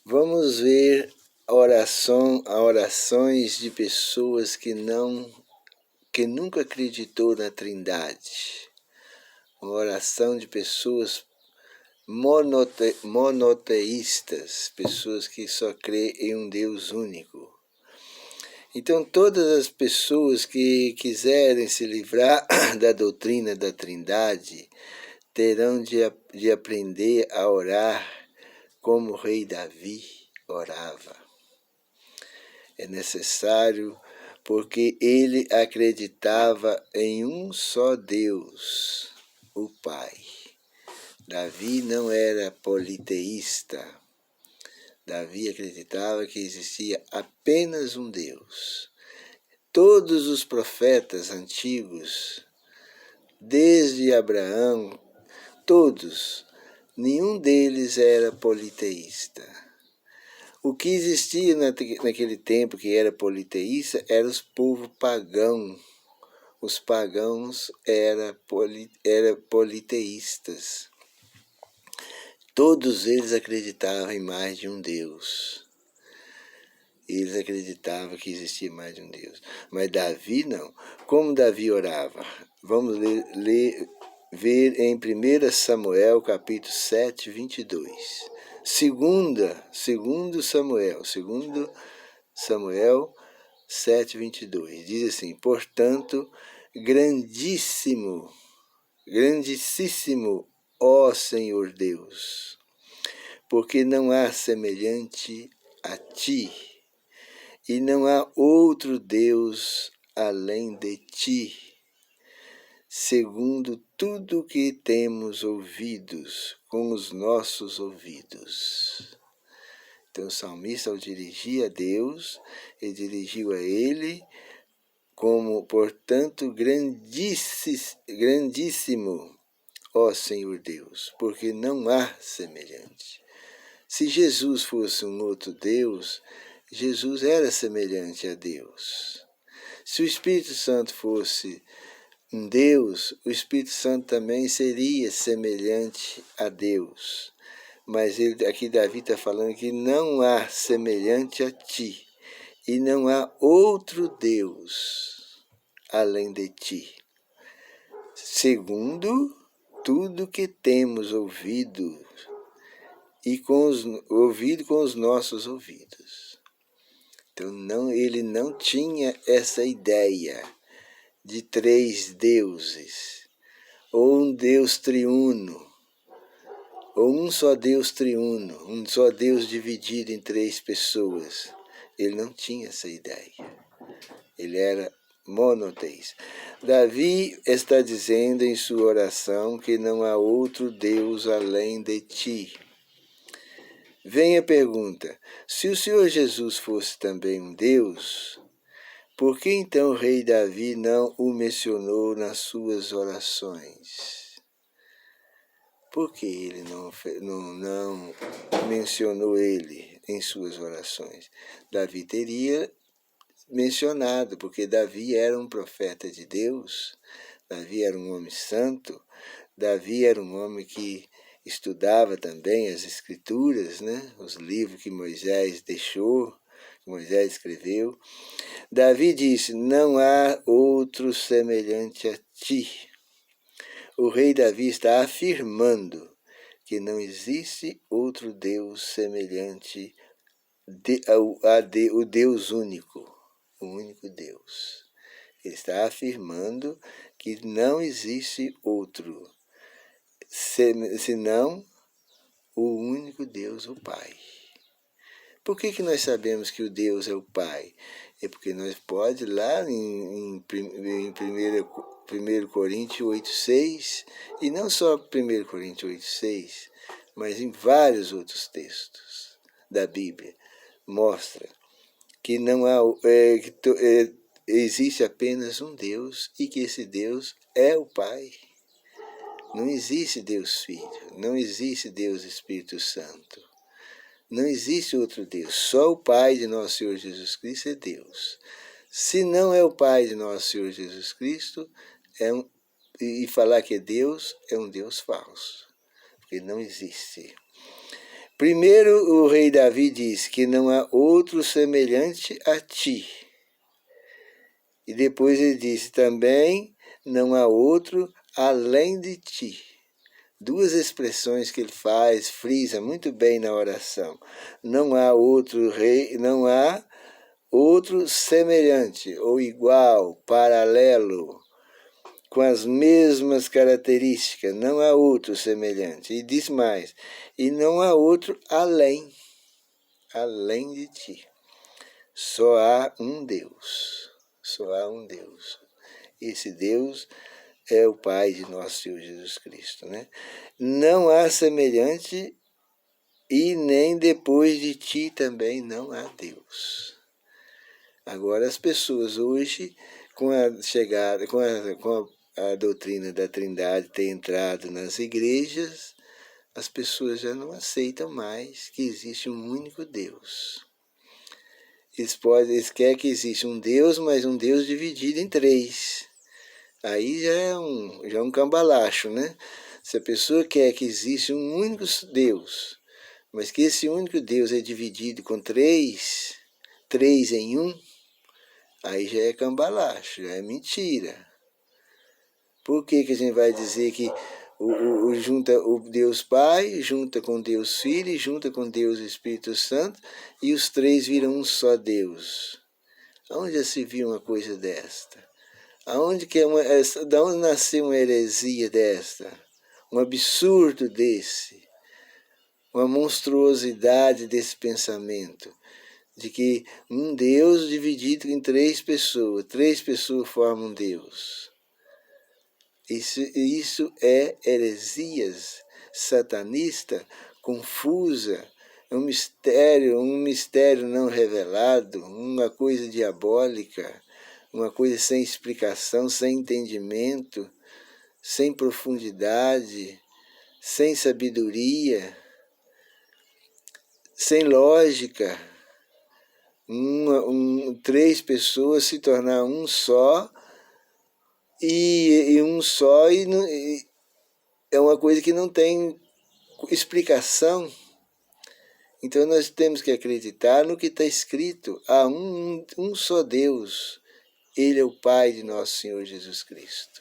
Vamos ver orações de pessoas que nunca acreditou na Trindade. Uma oração de pessoas monoteístas, pessoas que só crêem em um Deus único. Então, todas as pessoas que quiserem se livrar da doutrina da Trindade terão de aprender a orar como o rei Davi orava. É necessário porque ele acreditava em um só Deus, o Pai. Davi não era politeísta. Davi acreditava que existia apenas um Deus. Todos os profetas antigos, desde Abraão, todos, nenhum deles era politeísta. O que existia naquele tempo que era politeísta era os povos pagãos. Os pagãos eram politeístas. Todos eles acreditavam em mais de um Deus. Eles acreditavam que existia mais de um Deus. Mas Davi não. Como Davi orava? Vamos ver em 1 Samuel, capítulo 7, 22. Segundo Samuel 7, 22. Diz assim: portanto, grandíssimo, ó Senhor Deus, porque não há semelhante a ti, e não há outro Deus além de ti, segundo tudo que temos ouvidos com os nossos ouvidos. Então o salmista, ao dirigir a Deus, ele dirigiu a ele como, portanto, grandíssimo, ó Senhor Deus, porque não há semelhante. Se Jesus fosse um outro Deus, Jesus era semelhante a Deus. Se o Espírito Santo fosse um Deus, o Espírito Santo também seria semelhante a Deus. Mas aqui Davi está falando que não há semelhante a ti, e não há outro Deus além de ti, segundo tudo que temos ouvido com os nossos ouvidos. Então ele não tinha essa ideia de três deuses, ou um Deus triuno, ou um só Deus triuno, um só Deus dividido em três pessoas. Ele não tinha essa ideia. Ele era monoteísta. Davi está dizendo em sua oração que não há outro Deus além de ti. Vem a pergunta: se o Senhor Jesus fosse também um Deus, por que então o rei Davi não o mencionou nas suas orações? Por que ele não mencionou ele em suas orações? Davi teria mencionado, porque Davi era um profeta de Deus, Davi era um homem santo, Davi era um homem que estudava também as escrituras, né? Os livros que Moisés deixou, que Moisés escreveu. Davi disse: não há outro semelhante a ti. O rei Davi está afirmando que não existe outro Deus semelhante ao Deus único, o único Deus. Ele está afirmando que não existe outro senão o único Deus, o Pai. Por que nós sabemos que o Deus é o Pai? É porque nós pode lá em 1 Coríntios 8,6, e não só 1 Coríntios 8,6, mas em vários outros textos da Bíblia, mostra que não há, existe apenas um Deus, e que esse Deus é o Pai. Não existe Deus Filho, não existe Deus Espírito Santo. Não existe outro Deus, só o Pai de nosso Senhor Jesus Cristo é Deus. Se não é o Pai de nosso Senhor Jesus Cristo, e falar que é um Deus falso, porque não existe. Primeiro, o rei Davi diz que não há outro semelhante a ti. E depois ele disse também, não há outro além de ti. Duas expressões que ele faz, frisa muito bem na oração. Não há outro rei, não há outro semelhante, ou igual, paralelo, com as mesmas características. Não há outro semelhante. E diz mais, e não há outro além de ti. Só há um Deus. Só há um Deus. Esse Deus é o Pai de nosso Senhor Jesus Cristo, né? Não há semelhante e nem depois de ti também não há Deus. Agora as pessoas hoje, com a chegada, com a doutrina da Trindade ter entrado nas igrejas, as pessoas já não aceitam mais que existe um único Deus. Eles querem que exista um Deus, mas um Deus dividido em três. Aí já é um cambalacho, né? Se a pessoa quer que exista um único Deus, mas que esse único Deus é dividido com três em um, aí já é cambalacho, já é mentira. Por que a gente vai dizer que junta o Deus Pai, junta com Deus Filho, e junta com Deus Espírito Santo, e os três viram um só Deus? Aonde já se viu uma coisa desta? Da onde nasceu uma heresia desta? Um absurdo desse? Uma monstruosidade desse pensamento? De que um Deus dividido em três pessoas formam Deus. Isso é heresias satanista, confusa, um mistério não revelado, uma coisa diabólica, uma coisa sem explicação, sem entendimento, sem profundidade, sem sabedoria, sem lógica. Três pessoas se tornar um só, e é uma coisa que não tem explicação. Então nós temos que acreditar no que está escrito. Há um só Deus. Ele é o Pai de nosso Senhor Jesus Cristo.